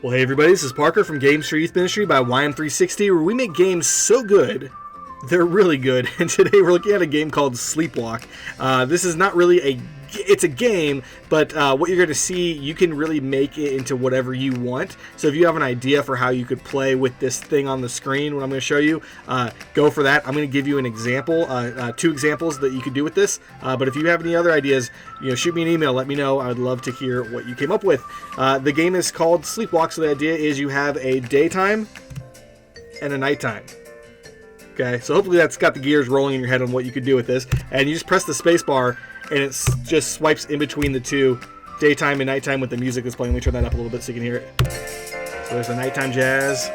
Well, hey everybody, this is Parker from Games for Youth Ministry by YM360, where we make games so good, they're really good. And today we're looking at a game called Sleepwalk. This is not really it's a game, but what you're going to see, you can really make it into whatever you want. So if you have an idea for how you could play with this thing on the screen, what I'm going to show you, go for that. I'm going to give you an example, 2 examples that you could do with this. But if you have any other ideas, shoot me an email. Let me know. I would love to hear what you came up with. The game is called Sleepwalk. So the idea is you have a daytime and a nighttime. Okay, so hopefully that's got the gears rolling in your head on what you could do with this. And you just press the space bar, and it just swipes in between the two, daytime and nighttime, with the music that's playing. Let me turn that up a little bit so you can hear it. So there's the nighttime jazz,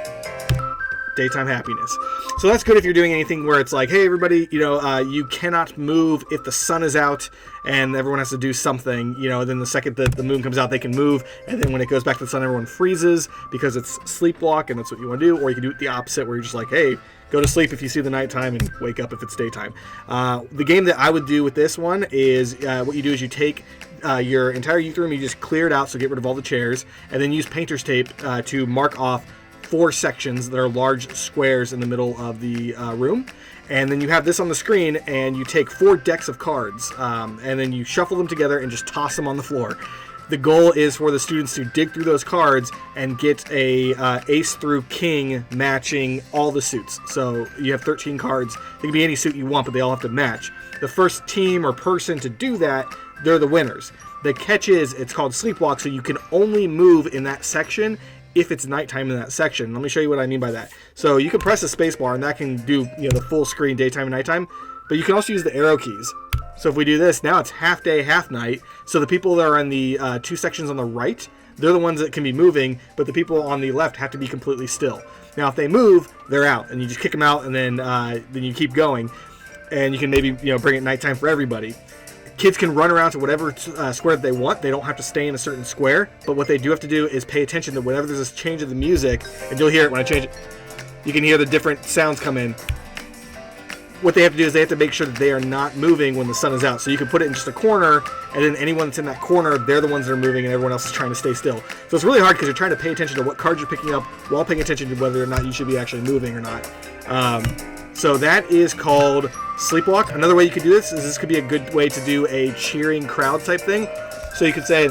daytime happiness. So that's good if you're doing anything where it's like, hey everybody, you cannot move if the sun is out and everyone has to do something. Then the second that the moon comes out, they can move, and then when it goes back to the sun, everyone freezes because it's sleepwalk, and that's what you want to do. Or you can do it the opposite, where you're just like, hey, go to sleep if you see the nighttime and wake up if it's daytime. The game that I would do with this one is what you do is you take your entire youth room, you just clear it out, so get rid of all the chairs, and then use painter's tape to mark off 4 sections that are large squares in the middle of the room. And then you have this on the screen, and you take 4 decks of cards, and then you shuffle them together and just toss them on the floor. The goal is for the students to dig through those cards and get a ace through king matching all the suits. So you have 13 cards. They can be any suit you want, but they all have to match. The first team or person to do that, they're the winners. The catch is it's called Sleepwalk, so you can only move in that section if it's nighttime in that section. Let me show you what I mean by that. So you can press the space bar, and that can do the full screen daytime and nighttime, but you can also use the arrow keys. So if we do this, now it's half day, half night. So the people that are in the 2 sections on the right, they're the ones that can be moving, but the people on the left have to be completely still. Now, if they move, they're out, and you just kick them out, and then you keep going, and you can maybe bring it nighttime for everybody. Kids can run around to whatever square that they want. They don't have to stay in a certain square, but what they do have to do is pay attention that whenever there's a change of the music, and you'll hear it when I change it, you can hear the different sounds come in. What they have to do is they have to make sure that they are not moving when the sun is out. So you can put it in just a corner, and then anyone that's in that corner, they're the ones that are moving, and everyone else is trying to stay still. So it's really hard because you're trying to pay attention to what cards you're picking up while paying attention to whether or not you should be actually moving or not. So that is called Sleepwalk. Another way you could do this is this could be a good way to do a cheering crowd type thing. So you could say,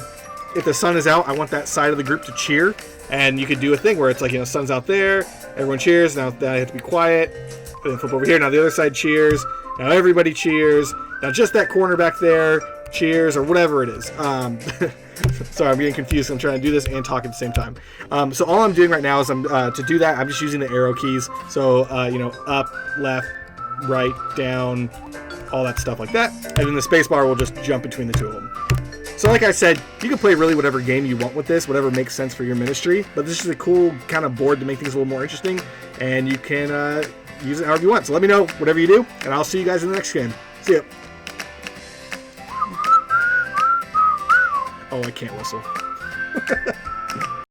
if the sun is out, I want that side of the group to cheer. And you could do a thing where it's like, sun's out there, everyone cheers, now I have to be quiet. And then flip over here, now the other side cheers, now everybody cheers, now just that corner back there cheers, or whatever it is. Sorry, I'm getting confused. I'm trying to do this and talk at the same time. So all I'm doing right now is to do that, I'm just using the arrow keys. So, up, left, right, down, all that stuff like that. And then the space bar will just jump between the two of them. So like I said, you can play really whatever game you want with this, whatever makes sense for your ministry. But this is a cool kind of board to make things a little more interesting. And you can use it however you want. So let me know whatever you do, and I'll see you guys in the next game. See ya. Oh, I can't whistle.